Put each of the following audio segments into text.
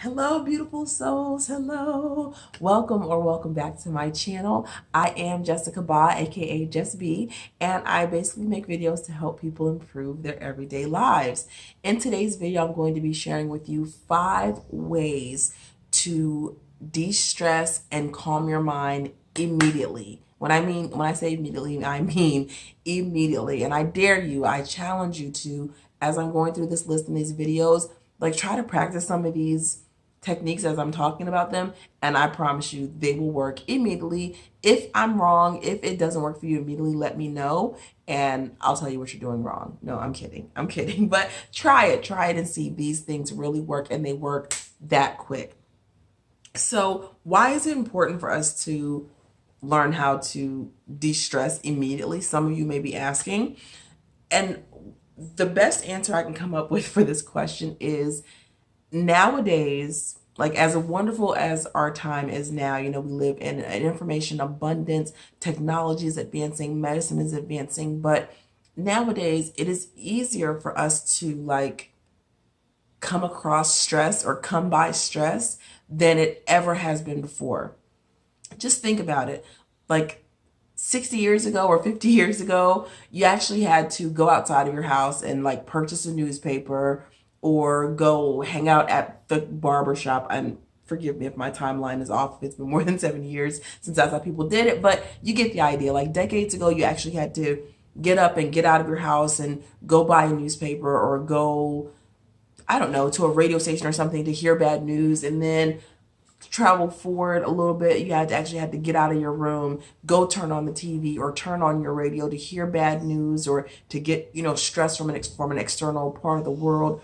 Hello, beautiful souls. Hello. Welcome back to my channel. I am Jessica Ba, aka Jess B, and I basically make videos to help people improve their everyday lives. In today's video, I'm going to be sharing with you 5 ways to de-stress and calm your mind immediately. When I say immediately, I mean immediately. And I challenge you to, as I'm going through this list in these videos, like try to practice some of these techniques as I'm talking about them, and I promise you they will work immediately. If I'm wrong, if it doesn't work for you immediately, let me know and I'll tell you what you're doing wrong. No, I'm kidding. But try it and see if these things really work, and they work that quick. So why is it important for us to learn how to de-stress immediately? Some of you may be asking. And the best answer I can come up with for this question is, nowadays, like as wonderful as our time is now, we live in an information abundance, technology is advancing, medicine is advancing, but nowadays it is easier for us to like come across stress or come by stress than it ever has been before. Just think about it. Like 60 years ago or 50 years ago, you actually had to go outside of your house and like purchase a newspaper or go hang out at the barber shop. And forgive me if my timeline is off. It's been more than 70 years since that's how people did it, but you get the idea. Like decades ago, you actually had to get up and get out of your house and go buy a newspaper or go, I don't know, to a radio station or something to hear bad news. And then travel forward a little bit, you had to get out of your room, go turn on the TV or turn on your radio to hear bad news or to get, stress from an external part of the world.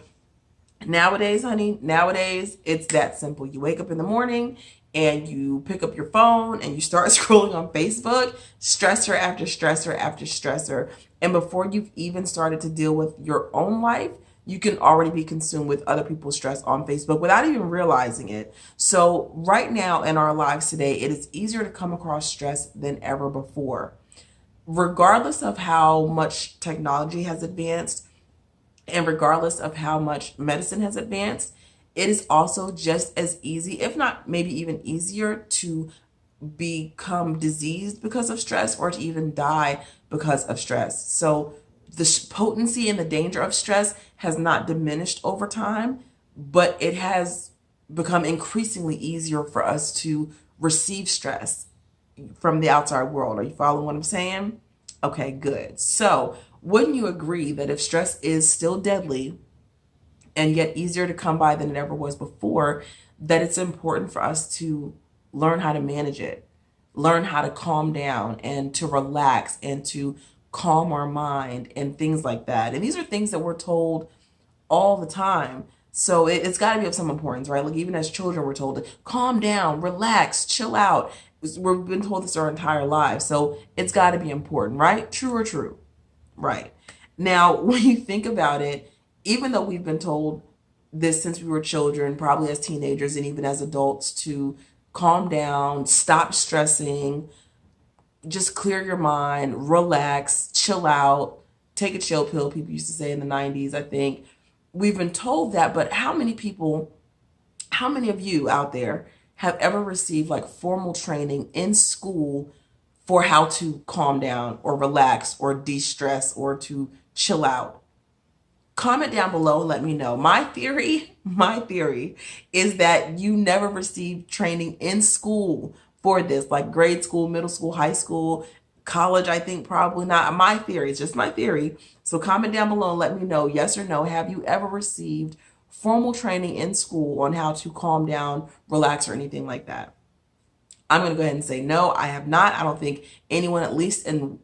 Nowadays, honey, it's that simple. You wake up in the morning and you pick up your phone and you start scrolling on Facebook, stressor after stressor after stressor. And before you've even started to deal with your own life, you can already be consumed with other people's stress on Facebook without even realizing it. So right now in our lives today, it is easier to come across stress than ever before. Regardless of how much technology has advanced, and regardless of how much medicine has advanced, it is also just as easy, if not maybe even easier, to become diseased because of stress or to even die because of stress. So the potency and the danger of stress has not diminished over time, but it has become increasingly easier for us to receive stress from the outside world. Are you following what I'm saying? Okay, good. So wouldn't you agree that if stress is still deadly and yet easier to come by than it ever was before, that it's important for us to learn how to manage it, learn how to calm down and to relax and to calm our mind and things like that. And these are things that we're told all the time. So it's got to be of some importance, right? Like even as children, we're told to calm down, relax, chill out. We've been told this our entire lives. So it's got to be important, right? True or true? Right. Now, when you think about it, even though we've been told this since we were children, probably as teenagers and even as adults, to calm down, stop stressing, just clear your mind, relax, chill out, take a chill pill, people used to say in the 90s, I think. We've been told that, but how many of you out there have ever received like formal training in school for how to calm down or relax or de-stress or to chill out? Comment down below and let me know. My theory is that you never received training in school for this, like grade school, middle school, high school, college. I think probably not. My theory, it's just my theory. So comment down below and let me know, yes or no, have you ever received formal training in school on how to calm down, relax, or anything like that? I'm going to go ahead and say no, I have not. I don't think anyone, at least in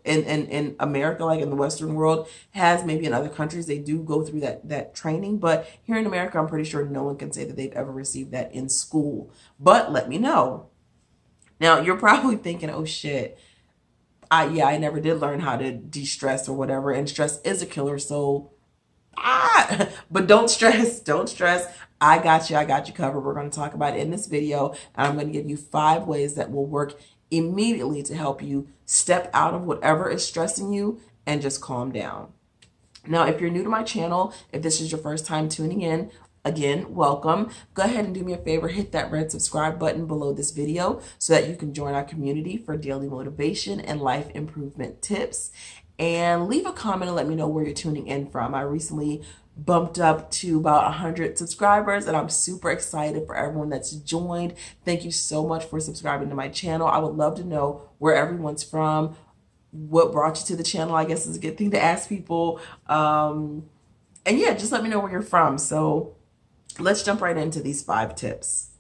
in America, like in the Western world, has. Maybe in other countries they do go through that training, but here in America, I'm pretty sure no one can say that they've ever received that in school. But let me know. Now you're probably thinking, oh shit, I never did learn how to de-stress or whatever, and stress is a killer. So but don't stress. I got you covered. We're going to talk about it in this video, and I'm going to give you 5 ways that will work immediately to help you step out of whatever is stressing you and just calm down. Now, if you're new to my channel, if this is your first time tuning in, Again, welcome. Go ahead and do me a favor, hit that red subscribe button below this video so that you can join our community for daily motivation and life improvement tips. And leave a comment and let me know where you're tuning in from. I recently bumped up to about 100 subscribers and I'm super excited for everyone that's joined. Thank you so much for subscribing to my channel. I would love to know where everyone's from, what brought you to the channel, I guess is a good thing to ask people. And yeah, just let me know where you're from. So let's jump right into these 5 tips.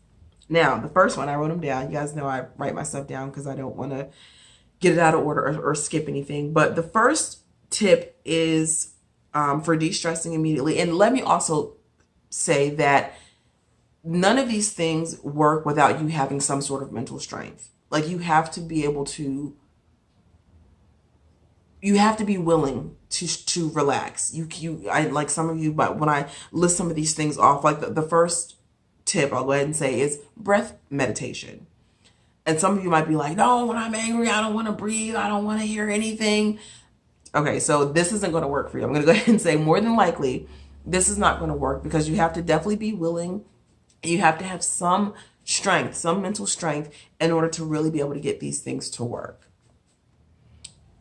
Now, the first one, I wrote them down. You guys know I write my stuff down because I don't want to get it out of order or skip anything. But the first tip is for de-stressing immediately. And let me also say that none of these things work without you having some sort of mental strength. Like you have to be able to, you have to be willing to relax. I like some of you, but when I list some of these things off, like the first tip I'll go ahead and say is breath meditation. And some of you might be like, no, when I'm angry, I don't want to breathe. I don't want to hear anything. Okay, so this isn't going to work for you. I'm going to go ahead and say more than likely, this is not going to work because you have to definitely be willing. You have to have some strength, some mental strength in order to really be able to get these things to work.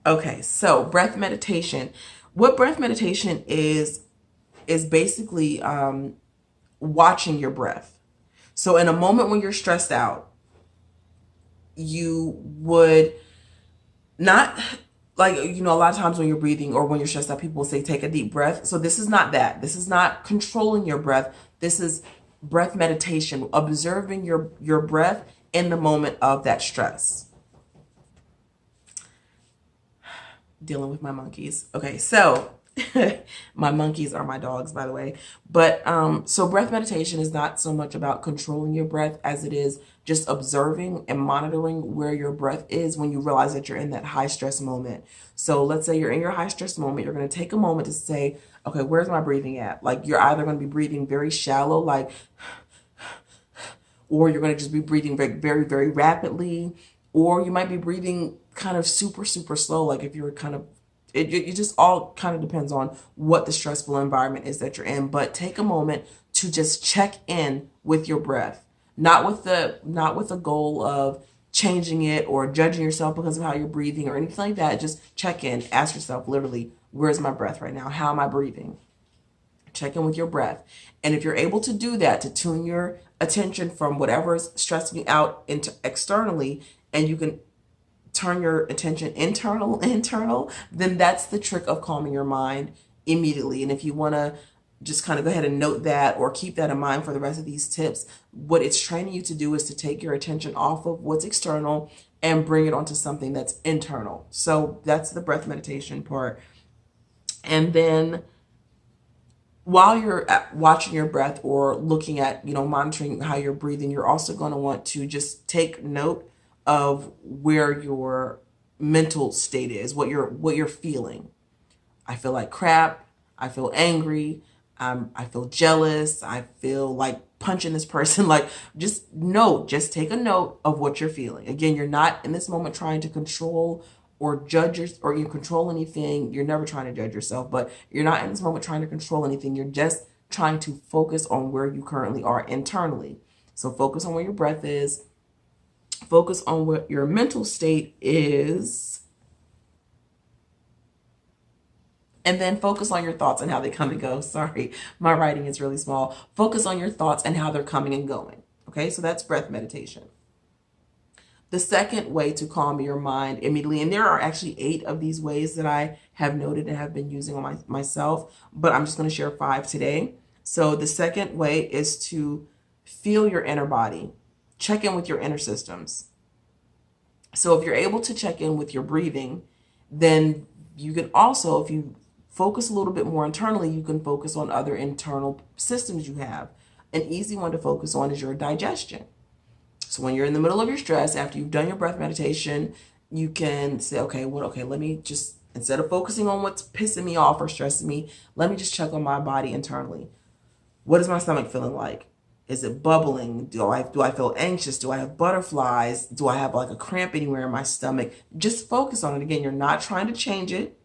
Okay, so breath meditation. What breath meditation is basically watching your breath. So in a moment when you're stressed out, you would not, like, you know, a lot of times when you're breathing or when you're stressed out, people will say, take a deep breath. So this is not that. This is not controlling your breath. This is breath meditation, observing your breath in the moment of that stress. Dealing with my monkeys. Okay, so my monkeys are my dogs, by the way. But so breath meditation is not so much about controlling your breath as it is just observing and monitoring where your breath is when you realize that you're in that high stress moment. So let's say you're in your high stress moment. You're going to take a moment to say, okay, where's my breathing at? Like you're either going to be breathing very shallow, like, or you're going to just be breathing very, very, very rapidly, or you might be breathing kind of super, super slow. Like if you're kind of, it just all kind of depends on what the stressful environment is that you're in. But take a moment to just check in with your breath, not with the goal of changing it or judging yourself because of how you're breathing or anything like that. Just check in, ask yourself literally, where's my breath right now? How am I breathing? Check in with your breath. And if you're able to do that, to tune your attention from whatever's stressing you out into externally, and you can turn your attention internal, then that's the trick of calming your mind immediately. And if you want to just kind of go ahead and note that or keep that in mind for the rest of these tips, what it's training you to do is to take your attention off of what's external and bring it onto something that's internal. So that's the breath meditation part. And then while you're watching your breath or looking at, you know, monitoring how you're breathing, you're also going to want to just take note of where your mental state is, what you're feeling. I feel like crap. I feel angry. I feel jealous. I feel like punching this person. Like just take a note of what you're feeling. Again, you're not in this moment trying to control or judge or you control anything. You're never trying to judge yourself, but you're not in this moment trying to control anything. You're just trying to focus on where you currently are internally. So focus on where your breath is. Focus on what your mental state is. And then focus on your thoughts and how they come and go. Sorry, my writing is really small. Focus on your thoughts and how they're coming and going. Okay, so that's breath meditation. The second way to calm your mind immediately, and there are actually 8 of these ways that I have noted and have been using on myself, but I'm just going to share 5 today. So the second way is to feel your inner body. Check in with your inner systems. So if you're able to check in with your breathing, then you can also, if you focus a little bit more internally, you can focus on other internal systems you have. An easy one to focus on is your digestion. So when you're in the middle of your stress, after you've done your breath meditation, you can say, okay, let me just, instead of focusing on what's pissing me off or stressing me, let me just check on my body internally. What is my stomach feeling like? Is it bubbling? Do I feel anxious? Do I have butterflies? Do I have like a cramp anywhere in my stomach? Just focus on it. Again, you're not trying to change it,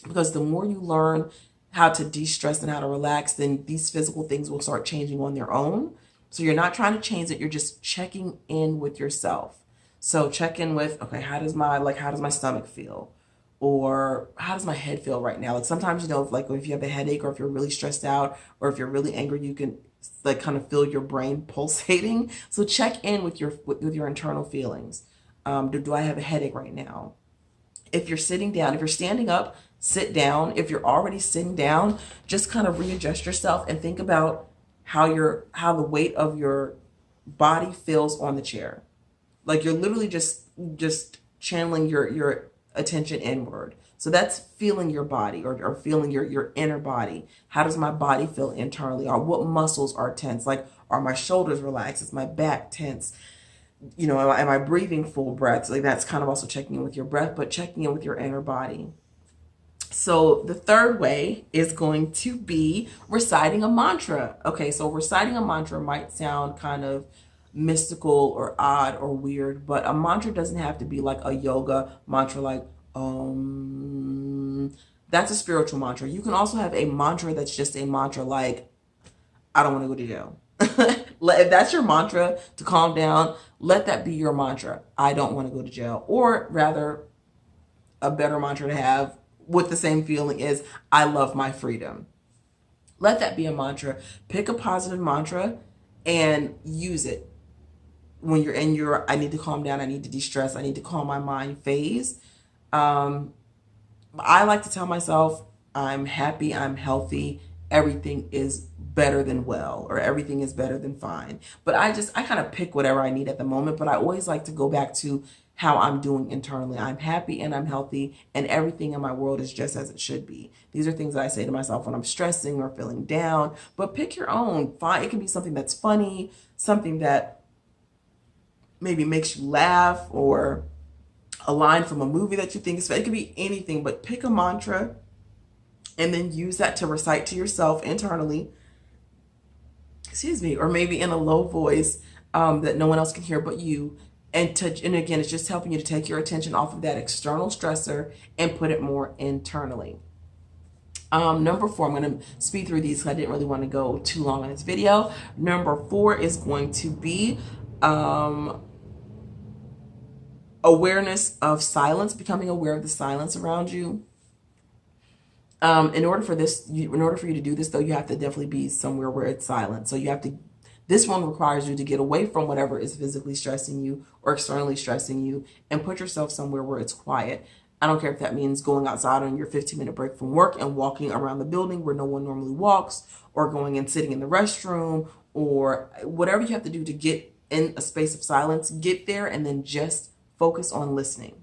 because the more you learn how to de-stress and how to relax, then these physical things will start changing on their own. So you're not trying to change it, you're just checking in with yourself. So check in with, okay, how does my stomach feel? Or how does my head feel right now? Like sometimes, if you have a headache or if you're really stressed out or if you're really angry, you can like kind of feel your brain pulsating. So check in with your internal feelings. Do I have a headache right now? If you're sitting down, if you're standing up, sit down. If you're already sitting down, just kind of readjust yourself and think about how the weight of your body feels on the chair. Like you're literally just channeling your attention inward. So that's feeling your body or feeling your inner body. How does my body feel internally? Or what muscles are tense? Like, are my shoulders relaxed? Is my back tense? Am I breathing full breaths? Like that's kind of also checking in with your breath, but checking in with your inner body. So the third way is going to be reciting a mantra. Okay, so reciting a mantra might sound kind of mystical or odd or weird, but a mantra doesn't have to be like a yoga mantra like that's a spiritual mantra. You can also have a mantra that's just a mantra like I don't want to go to jail. If that's your mantra to calm down, let that be your mantra. I don't want to go to jail. Or rather, a better mantra to have with the same feeling is I love my freedom. Let that be a mantra. Pick a positive mantra and use it when you're in your I need to calm down, I need to de-stress, I need to calm my mind phase. I like to tell myself I'm happy, I'm healthy, everything is better than well, or everything is better than fine. But I kind of pick whatever I need at the moment, but I always like to go back to how I'm doing internally. I'm happy and I'm healthy and everything in my world is just as it should be. These are things that I say to myself when I'm stressing or feeling down, but pick your own. Fine. It can be something that's funny, something that maybe makes you laugh, or a line from a movie that you think is funny. It could be anything, but pick a mantra and then use that to recite to yourself internally. Excuse me, or maybe in a low voice that no one else can hear but you. And again, it's just helping you to take your attention off of that external stressor and put it more internally. Number 4, I'm going to speed through these because I didn't really want to go too long in this video. Number 4 is going to be awareness of silence, becoming aware of the silence around you. In order for you to do this, though, you have to definitely be somewhere where it's silent. So this one requires you to get away from whatever is physically stressing you or externally stressing you and put yourself somewhere where it's quiet. I don't care if that means going outside on your 15-minute break from work and walking around the building where no one normally walks, or going and sitting in the restroom, or whatever you have to do to get in a space of silence. Get there and then just focus on listening.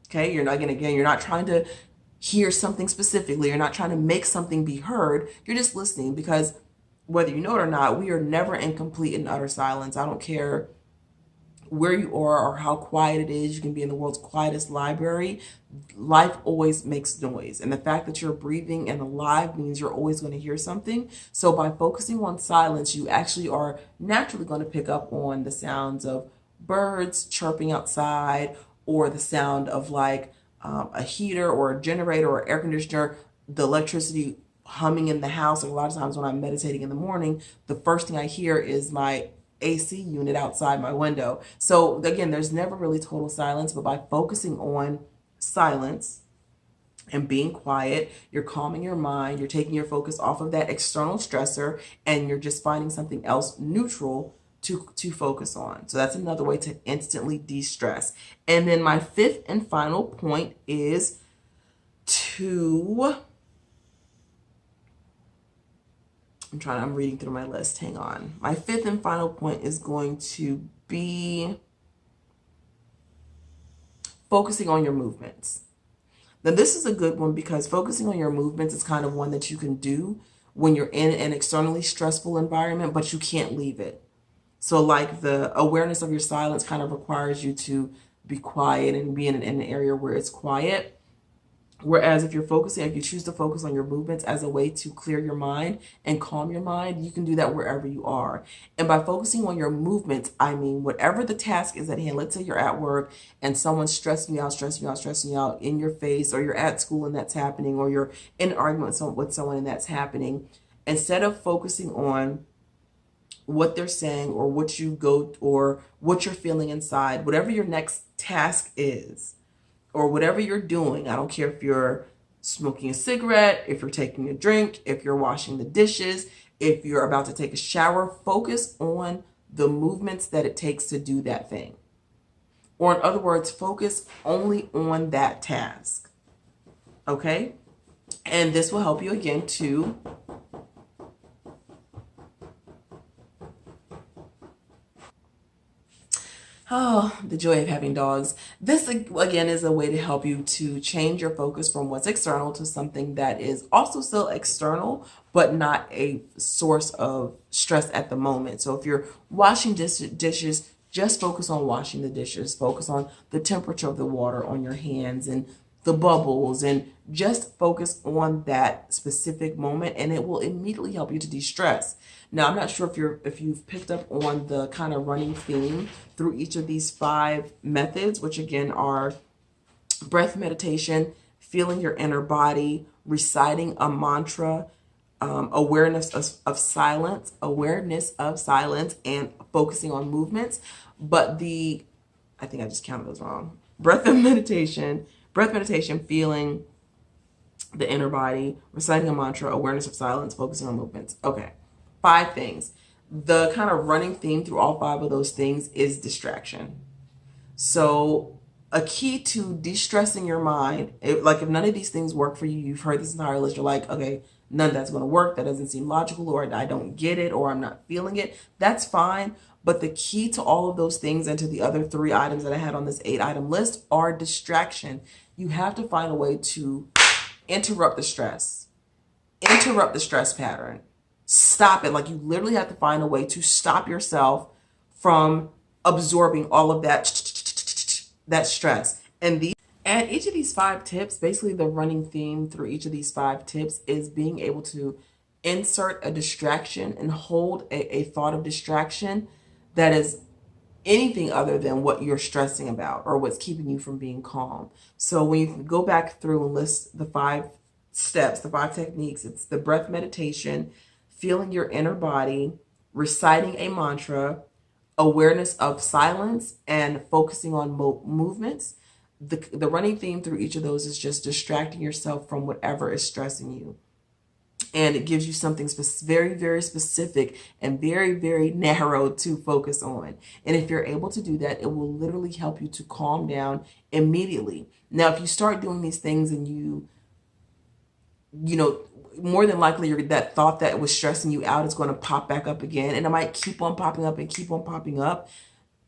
Okay, you're not trying to hear something specifically. You're not trying to make something be heard. You're just listening, because whether you know it or not, we are never in complete and utter silence. I don't care where you are or how quiet it is. You can be in the world's quietest library. Life always makes noise. And the fact that you're breathing and alive means you're always going to hear something. So by focusing on silence, you actually are naturally going to pick up on the sounds of birds chirping outside, or the sound of like a heater or a generator or air conditioner, the electricity humming in the house. Like a lot of times when I'm meditating in the morning, the first thing I hear is my AC unit outside my window. So again, there's never really total silence, but by focusing on silence and being quiet, you're calming your mind, you're taking your focus off of that external stressor, and you're just finding something else neutral to focus on. So that's another way to instantly de-stress. And then my 5th and final point is I'm reading through my list. Hang on. My 5th and final point is going to be focusing on your movements. Now, this is a good one because focusing on your movements is kind of one that you can do when you're in an externally stressful environment, but you can't leave it. So like the awareness of your silence kind of requires you to be quiet and be in an area where it's quiet. Whereas if you choose to focus on your movements as a way to clear your mind and calm your mind, you can do that wherever you are. And by focusing on your movements, I mean, whatever the task is at hand, let's say you're at work and someone's stressing you out, stressing you out in your face, or you're at school and that's happening, or you're in an argument with someone and that's happening. Instead of focusing on what they're saying or what you're feeling inside, whatever your next task is, or whatever you're doing, I don't care if you're smoking a cigarette, if you're taking a drink, if you're washing the dishes, if you're about to take a shower, focus on the movements that it takes to do that thing. Or in other words, focus only on that task. Okay? And this will help you again to oh, the joy of having dogs. This, again, is a way to help you to change your focus from what's external to something that is also still external, but not a source of stress at the moment. So if you're washing dishes, just focus on washing the dishes. Focus on the temperature of the water on your hands and the bubbles, and just focus on that specific moment, and it will immediately help you to de-stress. Now, I'm not sure if you've picked up on the kind of running theme through each of these 5 methods, which again are breath meditation, feeling your inner body, reciting a mantra, awareness of silence, and focusing on movements. But I think I just counted those wrong. Breath meditation, feeling the inner body, reciting a mantra, awareness of silence, focusing on movements. Okay, 5 things. The kind of running theme through all 5 of those things is distraction. So a key to de-stressing your mind, like if none of these things work for you, you've heard this entire list, you're like, okay, none of that's going to work, that doesn't seem logical, or I don't get it, or I'm not feeling it, that's fine. But the key to all of those things and to the other 3 items that I had on this 8-item list are distraction. You have to find a way to interrupt the stress pattern. Stop it. Like, you literally have to find a way to stop yourself from absorbing all of that stress. And each of these 5 tips, basically the running theme through each of these 5 tips is being able to insert a distraction and hold a thought of distraction that is anything other than what you're stressing about or what's keeping you from being calm. So when you go back through and list the 5 steps, the 5 techniques, it's the breath meditation, feeling your inner body, reciting a mantra, awareness of silence, and focusing on movements. The running theme through each of those is just distracting yourself from whatever is stressing you. And it gives you something very, very specific and very, very narrow to focus on. And if you're able to do that, it will literally help you to calm down immediately. Now, if you start doing these things and you know, more than likely that thought that was stressing you out is going to pop back up again. And it might keep on popping up and keep on popping up.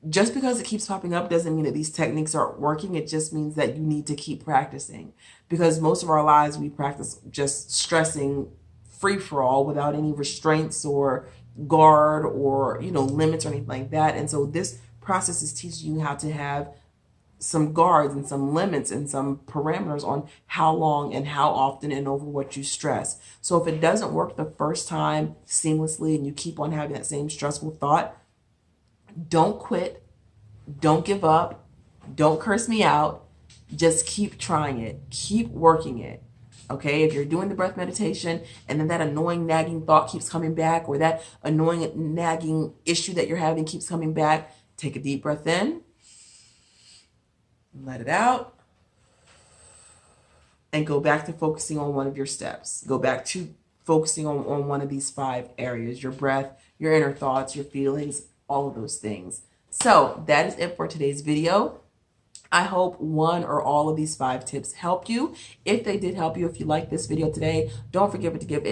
Just because it keeps popping up doesn't mean that these techniques aren't working. It just means that you need to keep practicing, because most of our lives we practice just stressing free for all without any restraints or guard or, limits or anything like that. And so this process is teaching you how to have some guards and some limits and some parameters on how long and how often and over what you stress. So if it doesn't work the first time seamlessly and you keep on having that same stressful thought, don't quit, don't give up, don't curse me out, just keep trying it, keep working it. Okay, if you're doing the breath meditation and then that annoying nagging thought keeps coming back, or that annoying nagging issue that you're having keeps coming back, take a deep breath in, let it out, and go back to focusing on one of your steps. Go back to focusing on one of these 5 areas: your breath, your inner thoughts, your feelings, all of those things. So that is it for today's video. I hope one or all of these 5 tips helped you. If they did help you, if you like this video today, don't forget to give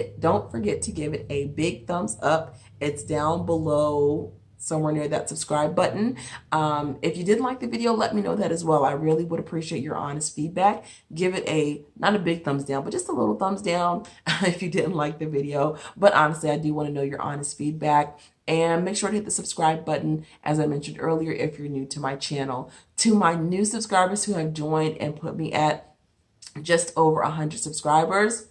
it a big thumbs up. It's down below somewhere near that subscribe button. If you didn't like the video, let me know that as well. I really would appreciate your honest feedback. Give it not a big thumbs down, but just a little thumbs down if you didn't like the video. But honestly, I do want to know your honest feedback. And make sure to hit the subscribe button, as I mentioned earlier, if you're new to my channel. To my new subscribers who have joined and put me at just over 100 subscribers.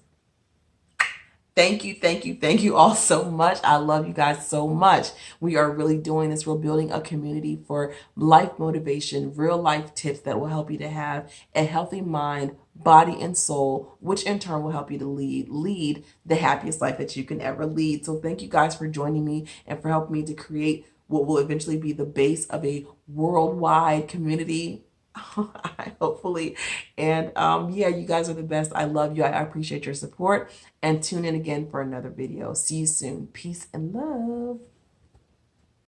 Thank you, thank you, thank you all so much. I love you guys so much. We are really doing this. We're building a community for life motivation, real life tips that will help you to have a healthy mind, body, and soul, which in turn will help you to lead the happiest life that you can ever lead. So thank you guys for joining me and for helping me to create what will eventually be the base of a worldwide community. Hopefully. And yeah, you guys are the best. I love you. I appreciate your support, and tune in again for another video. See you soon. Peace and love.